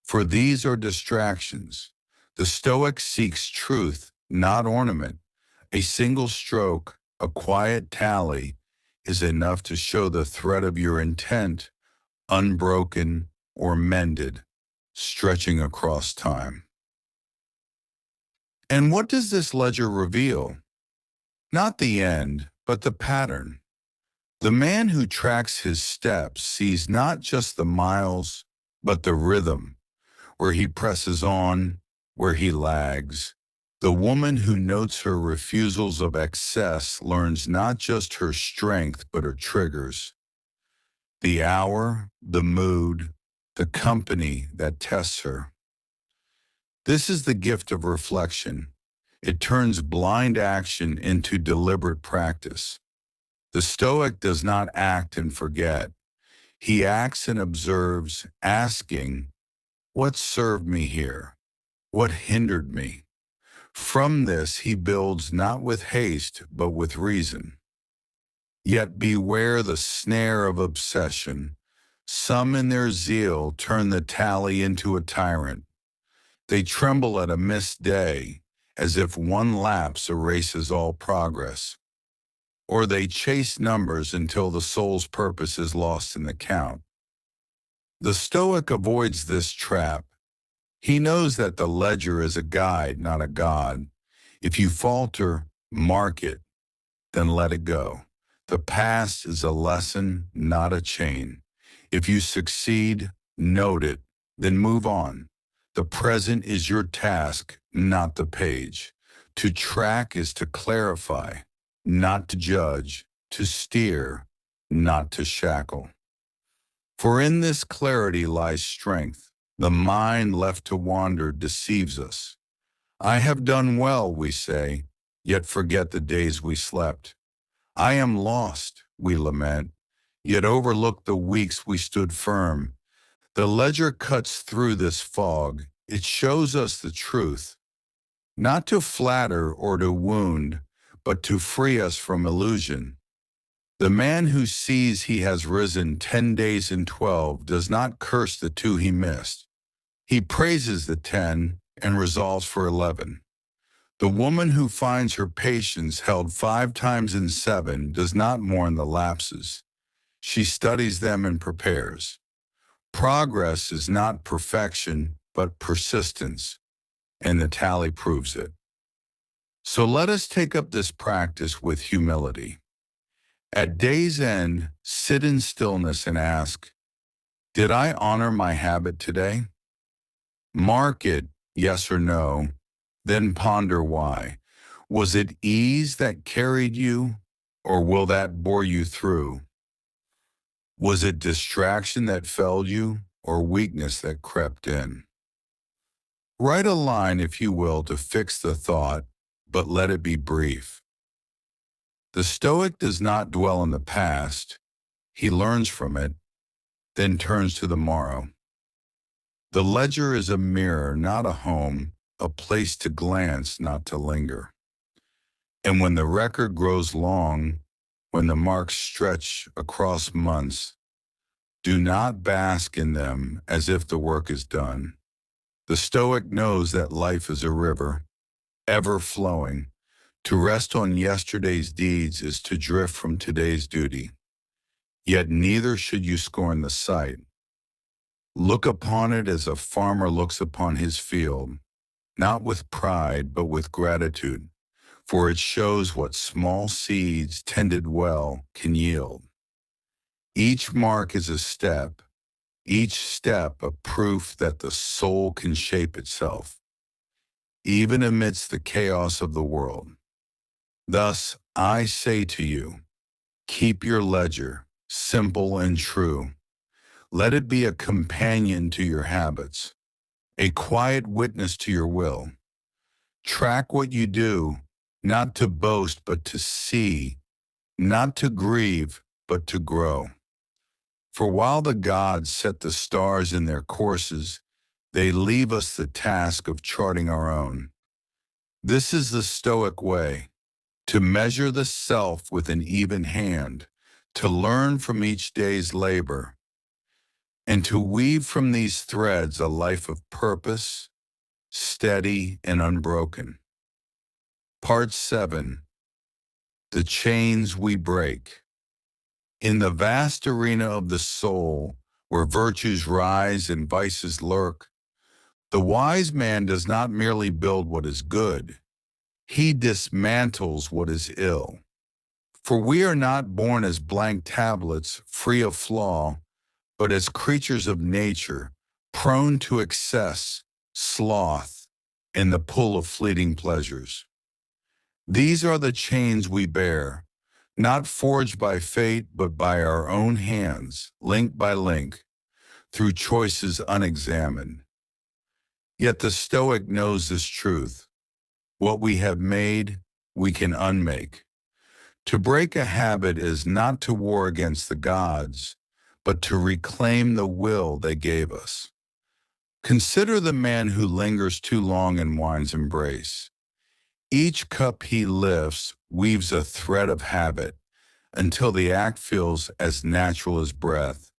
For these are distractions. The Stoic seeks truth, not ornament. A single stroke, a quiet tally, is enough to show the thread of your intent, unbroken or mended, stretching across time. And what does this ledger reveal? Not the end, but the pattern. The man who tracks his steps sees not just the miles, but the rhythm, where he presses on, where he lags. The woman who notes her refusals of excess learns not just her strength, but her triggers. The hour, the mood, the company that tests her. This is the gift of reflection. It turns blind action into deliberate practice. The Stoic does not act and forget. He acts and observes, asking, "What served me here? What hindered me?" From this he builds not with haste, but with reason. Yet beware the snare of obsession. Some in their zeal turn the tally into a tyrant. They tremble at a missed day, as if one lapse erases all progress. or they chase numbers until the soul's purpose is lost in the count. The Stoic avoids this trap. He knows that the ledger is a guide, not a god. If you falter, mark it, then let it go. The past is a lesson, not a chain. If you succeed, note it, then move on. The present is your task, not the page. To track is to clarify, not to judge, to steer, not to shackle. For in this clarity lies strength. The mind left to wander deceives us. I have done well, we say, yet forget the days we slept. I am lost, we lament, yet overlook the weeks we stood firm. The ledger cuts through this fog. It shows us the truth, not to flatter or to wound, but to free us from illusion. The man who sees he has risen 10 days in 12 does not curse the 2 he missed. He praises the 10 and resolves for 11. The woman who finds her patience held 5 times in 7 does not mourn the lapses. She studies them and prepares. Progress is not perfection, but persistence, and the tally proves it. So let us take up this practice with humility. At day's end, sit in stillness and ask, did I honor my habit today? Mark it, yes or no, then ponder why. Was it ease that carried you, or will that bore you through? Was it distraction that felled you, or weakness that crept in? Write a line, if you will, to fix the thought, but let it be brief. The Stoic does not dwell in the past. He learns from it, then turns to the morrow. The ledger is a mirror, not a home, a place to glance, not to linger. And when the record grows long, when the marks stretch across months, do not bask in them as if the work is done. The Stoic knows that life is a river, ever flowing. To rest on yesterday's deeds is to drift from today's duty. Yet neither should you scorn the sight. Look upon it as a farmer looks upon his field, not with pride, but with gratitude, for it shows what small seeds tended well can yield. Each mark is a step, each step a proof that the soul can shape itself, even amidst the chaos of the world. Thus, I say to you, keep your ledger simple and true. Let it be a companion to your habits, a quiet witness to your will. Track what you do, not to boast, but to see, not to grieve, but to grow. For while the gods set the stars in their courses, they leave us the task of charting our own. This is the Stoic way, to measure the self with an even hand, to learn from each day's labor, and to weave from these threads a life of purpose, steady and unbroken. Part 7. The Chains We Break. In the vast arena of the soul, where virtues rise and vices lurk, the wise man does not merely build what is good, he dismantles what is ill. For we are not born as blank tablets, free of flaw, but as creatures of nature, prone to excess, sloth, and the pull of fleeting pleasures. These are the chains we bear, not forged by fate, but by our own hands, link by link, through choices unexamined. Yet the Stoic knows this truth. What we have made, we can unmake. To break a habit is not to war against the gods, but to reclaim the will they gave us. Consider the man who lingers too long in wine's embrace. Each cup he lifts weaves a thread of habit until the act feels as natural as breath.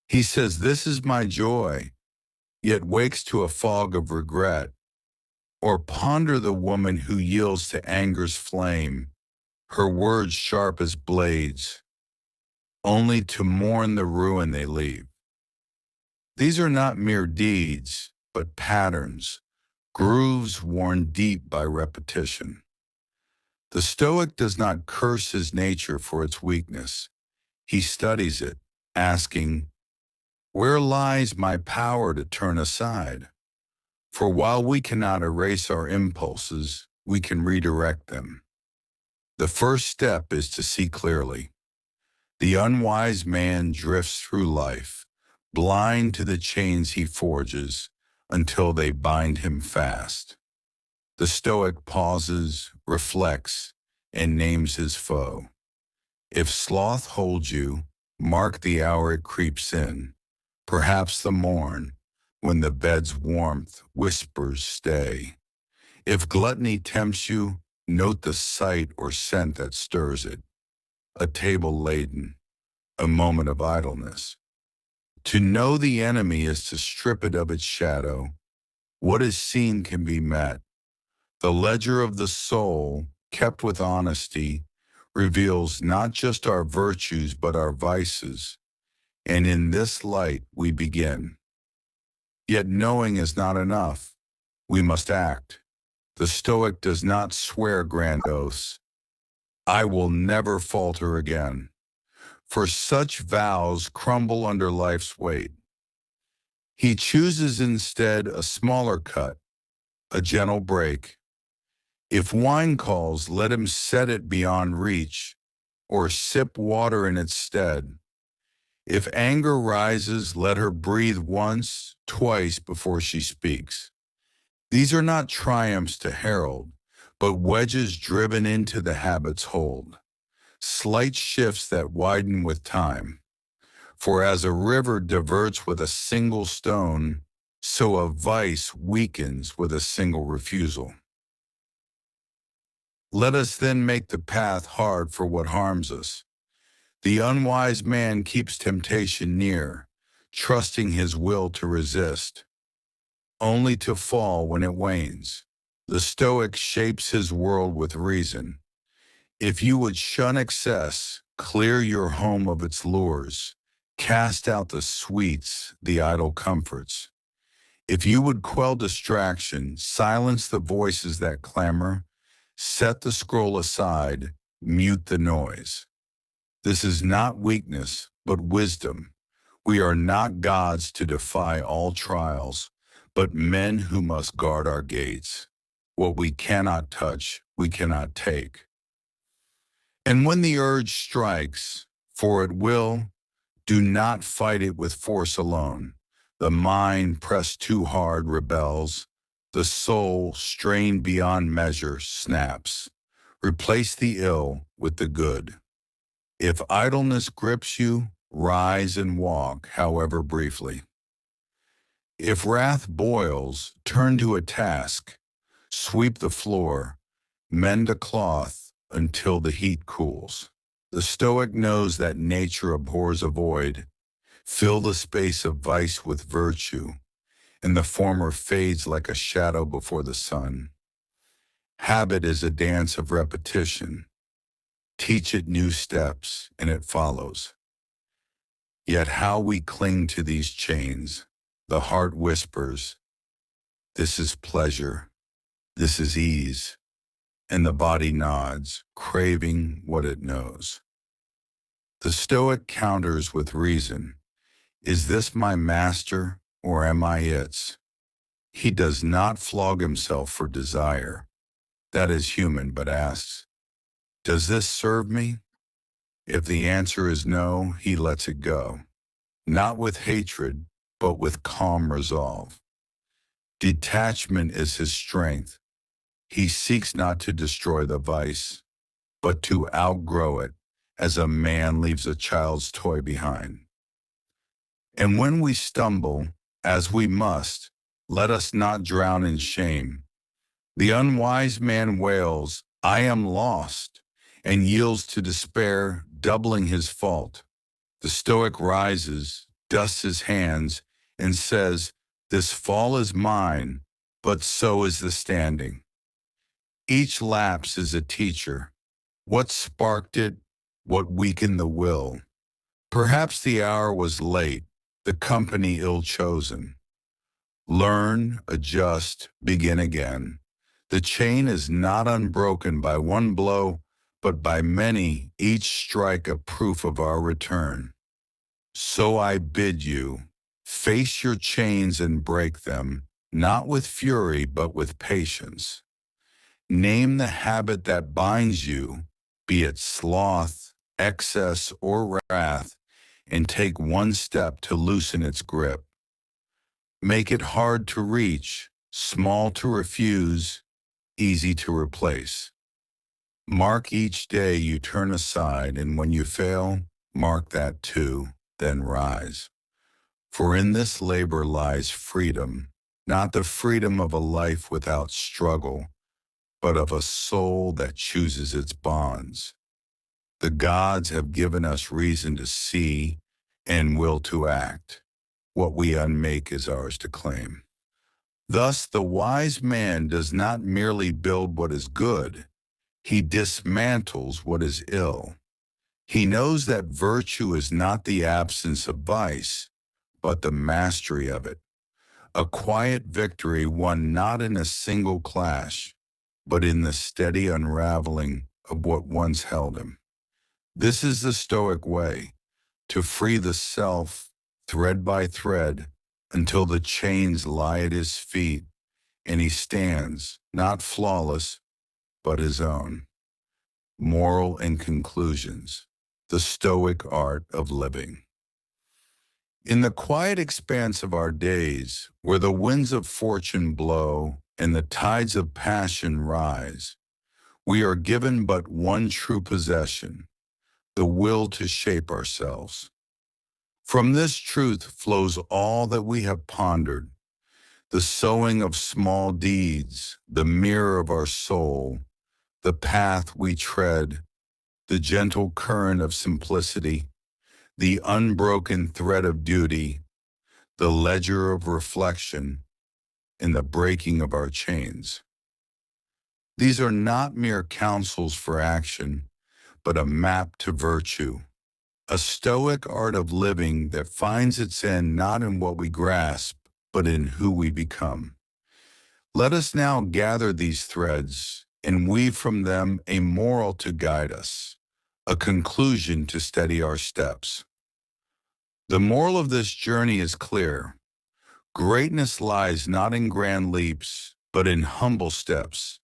He says, "This is my joy," yet wakes to a fog of regret. Or ponder the woman who yields to anger's flame, her words sharp as blades, only to mourn the ruin they leave. These are not mere deeds, but patterns, grooves worn deep by repetition. The Stoic does not curse his nature for its weakness. He studies it, asking, "Where lies my power to turn aside?" For while we cannot erase our impulses, we can redirect them. The first step is to see clearly. The unwise man drifts through life, blind to the chains he forges, until they bind him fast. The Stoic pauses, reflects, and names his foe. If sloth holds you, mark the hour it creeps in, perhaps the morn, when the bed's warmth whispers stay. If gluttony tempts you, note the sight or scent that stirs it, a table laden, a moment of idleness. To know the enemy is to strip it of its shadow. What is seen can be met. The ledger of the soul, kept with honesty, reveals not just our virtues but our vices, and in this light we begin. Yet knowing is not enough. We must act. The Stoic does not swear grand oaths. "I will never falter again," for such vows crumble under life's weight. He chooses instead a smaller cut, a gentle break. If wine calls, let him set it beyond reach, or sip water in its stead. If anger rises, let her breathe once, twice before she speaks. These are not triumphs to herald, but wedges driven into the habit's hold, slight shifts that widen with time. For as a river diverts with a single stone, so a vice weakens with a single refusal. Let us then make the path hard for what harms us. The unwise man keeps temptation near, trusting his will to resist, only to fall when it wanes. The Stoic shapes his world with reason. If you would shun excess, clear your home of its lures, cast out the sweets, the idle comforts. If you would quell distraction, silence the voices that clamor, set the scroll aside, mute the noise. This is not weakness, but wisdom. We are not gods to defy all trials, but men who must guard our gates. What we cannot touch, we cannot take. And when the urge strikes, for it will, do not fight it with force alone. The mind, pressed too hard, rebels. The soul, strained beyond measure, snaps. Replace the ill with the good. If idleness grips you, rise and walk, however briefly. If wrath boils, turn to a task. Sweep the floor, mend a cloth until the heat cools. The Stoic knows that nature abhors a void. Fill the space of vice with virtue, and the former fades like a shadow before the sun. Habit is a dance of repetition. Teach it new steps, and it follows. Yet how we cling to these chains. The heart whispers, "This is pleasure, this is ease," and the body nods, craving what it knows. The Stoic counters with reason. Is this my master, or am I its? He does not flog himself for desire. That is human, but asks, does this serve me? If the answer is no, he lets it go. Not with hatred, but with calm resolve. Detachment is his strength. He seeks not to destroy the vice, but to outgrow it, as a man leaves a child's toy behind. And when we stumble, as we must, let us not drown in shame. The unwise man wails, "I am lost," and yields to despair, doubling his fault. The Stoic rises, dusts his hands, and says, "This fall is mine, but so is the standing." Each lapse is a teacher. What sparked it? What weakened the will? Perhaps the hour was late, the company ill-chosen. Learn, adjust, begin again. The chain is not unbroken by one blow, but by many, each strike a proof of our return. So I bid you, face your chains and break them, not with fury, but with patience. Name the habit that binds you, be it sloth, excess, or wrath, and take one step to loosen its grip. Make it hard to reach, small to refuse, easy to replace. Mark each day you turn aside, and when you fail, mark that too, then rise. For in this labor lies freedom, not the freedom of a life without struggle, but of a soul that chooses its bonds. The gods have given us reason to see and will to act. What we unmake is ours to claim. Thus, the wise man does not merely build what is good, he dismantles what is ill. He knows that virtue is not the absence of vice, but the mastery of it. A quiet victory won not in a single clash, but in the steady unraveling of what once held him. This is the Stoic way, to free the self, thread by thread, until the chains lie at his feet, and he stands, not flawless, but his own. Moral and conclusions. The Stoic art of living. In the quiet expanse of our days, where the winds of fortune blow and the tides of passion rise, we are given but one true possession, the will to shape ourselves. From this truth flows all that we have pondered, the sowing of small deeds, the mirror of our soul, the path we tread, the gentle current of simplicity, the unbroken thread of duty, the ledger of reflection, and the breaking of our chains. These are not mere counsels for action, but a map to virtue, a Stoic art of living that finds its end not in what we grasp, but in who we become. Let us now gather these threads and weave from them a moral to guide us, a conclusion to steady our steps. The moral of this journey is clear. Greatness lies not in grand leaps, but in humble steps,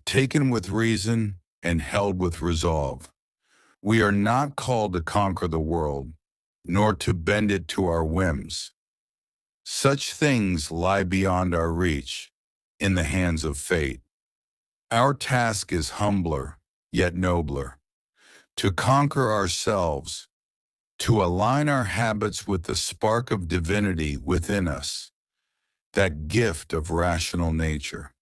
taken with reason and held with resolve. We are not called to conquer the world, nor to bend it to our whims. Such things lie beyond our reach, in the hands of fate. Our task is humbler, yet nobler, to conquer ourselves, to align our habits with the spark of divinity within us, that gift of rational nature.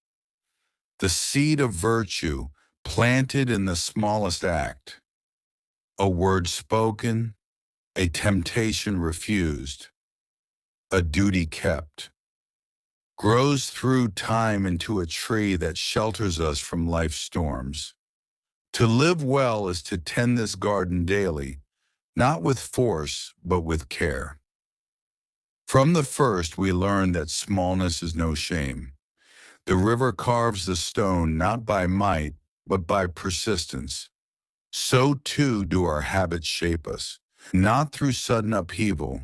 The seed of virtue planted in the smallest act, a word spoken, a temptation refused, a duty kept, grows through time into a tree that shelters us from life's storms. To live well is to tend this garden daily, not with force, but with care. From the first, we learn that smallness is no shame. The river carves the stone not by might, but by persistence. So too do our habits shape us, not through sudden upheaval,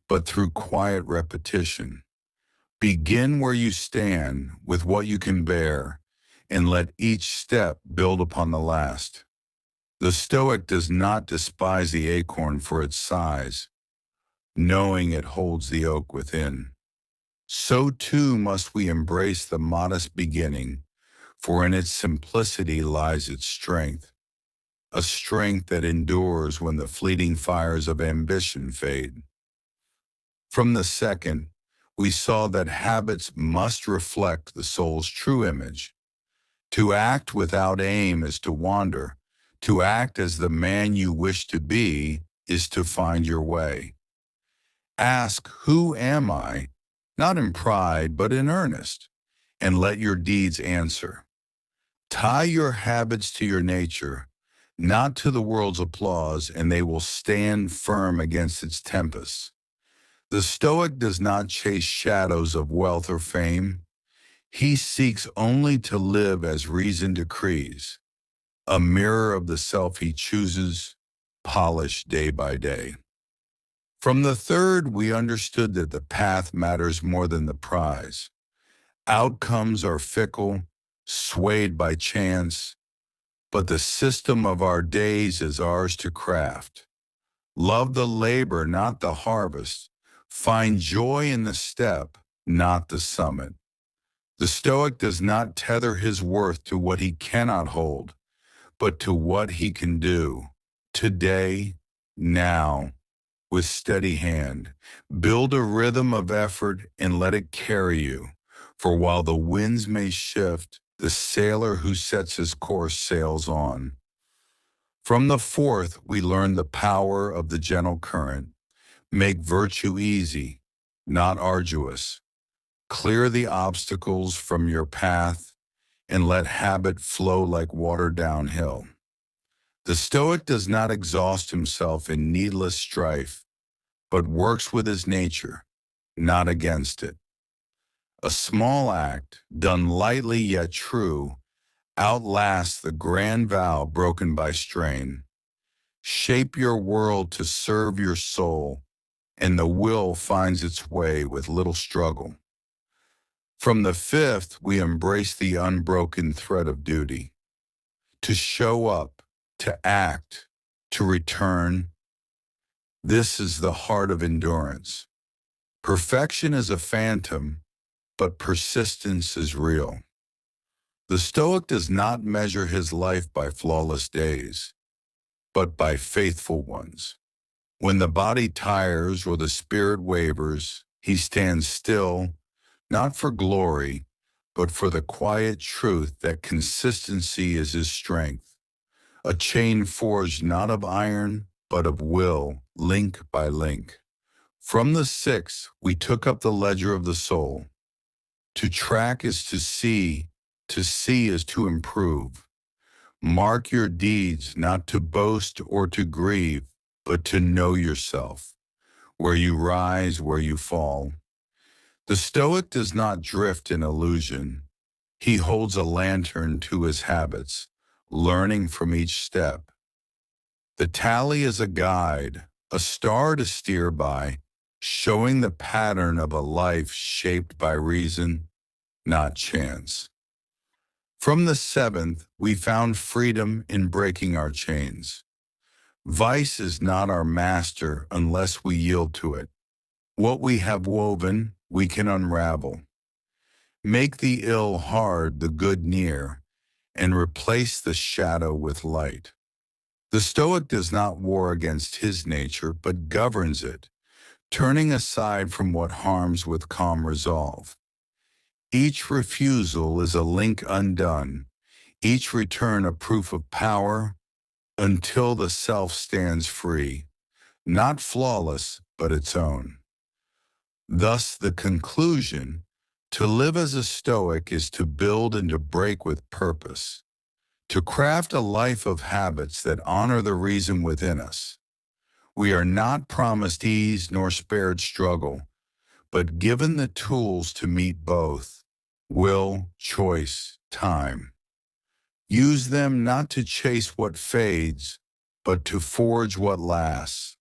but through quiet repetition. Begin where you stand with what you can bear, and let each step build upon the last. The Stoic does not despise the acorn for its size, knowing it holds the oak within. So too must we embrace the modest beginning, for in its simplicity lies its strength, a strength that endures when the fleeting fires of ambition fade. From the second, we saw that habits must reflect the soul's true image. To act without aim is to wander. To act as the man you wish to be is to find your way. Ask, who am I? Not in pride, but in earnest, and let your deeds answer. Tie your habits to your nature, not to the world's applause, and they will stand firm against its tempests. The Stoic does not chase shadows of wealth or fame. He seeks only to live as reason decrees, a mirror of the self he chooses, polished day by day. From the third, we understood that the path matters more than the prize. Outcomes are fickle, swayed by chance, but the system of our days is ours to craft. Love the labor, not the harvest. Find joy in the step, not the summit. The Stoic does not tether his worth to what he cannot hold, but to what he can do. Today, now, with steady hand. Build a rhythm of effort and let it carry you. For while the winds may shift, the sailor who sets his course sails on. From the fourth, we learn the power of the gentle current. Make virtue easy, not arduous. Clear the obstacles from your path and let habit flow like water downhill. The Stoic does not exhaust himself in needless strife, but works with his nature, not against it. A small act, done lightly yet true, outlasts the grand vow broken by strain. Shape your world to serve your soul, and the will finds its way with little struggle. From the fifth, we embrace the unbroken thread of duty. To show up, to act, to return. This is the heart of endurance. Perfection is a phantom, but persistence is real. The Stoic does not measure his life by flawless days, but by faithful ones. When the body tires or the spirit wavers, he stands still, not for glory, but for the quiet truth that consistency is his strength. A chain forged not of iron, but of will, link by link. From the sixth, we took up the ledger of the soul. To track is to see is to improve. Mark your deeds, not to boast or to grieve, but to know yourself, where you rise, where you fall. The Stoic does not drift in illusion. He holds a lantern to his habits, learning from each step. The tally is a guide, a star to steer by, showing the pattern of a life shaped by reason, not chance. From the seventh, we found freedom in breaking our chains. Vice is not our master unless we yield to it. What we have woven, we can unravel. Make the ill hard, the good near, and replace the shadow with light. The Stoic does not war against his nature, but governs it, turning aside from what harms with calm resolve. Each refusal is a link undone, each return a proof of power, until the self stands free, not flawless, but its own. Thus the conclusion, to live as a Stoic is to build and to break with purpose, to craft a life of habits that honor the reason within us. We are not promised ease nor spared struggle, but given the tools to meet both, will, choice, time. Use them not to chase what fades, but to forge what lasts.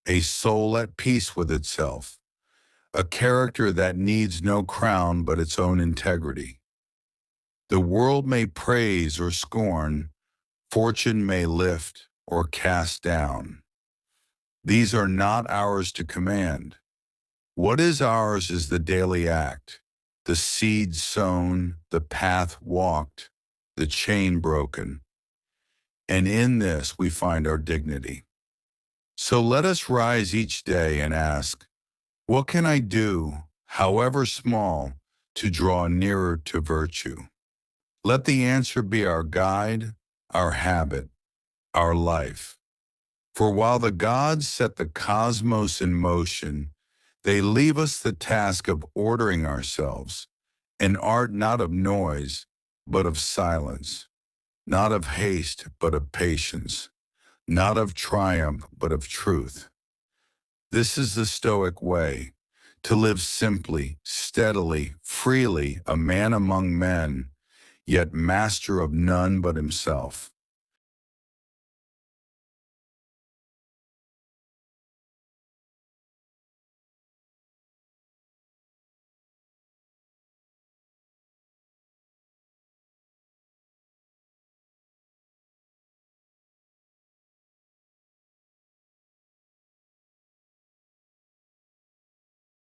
A soul at peace with itself, a character that needs no crown but its own integrity. The world may praise or scorn, fortune may lift or cast down. These are not ours to command. What is ours is the daily act, the seed sown, the path walked, the chain broken. And in this we find our dignity. So let us rise each day and ask, what can I do, however small, to draw nearer to virtue? Let the answer be our guide, our habit, our life. For while the gods set the cosmos in motion, they leave us the task of ordering ourselves, an art not of noise, but of silence. not of haste, but of patience, not of triumph, but of truth. This is the Stoic way, to live simply, steadily, freely, a man among men, yet master of none but himself.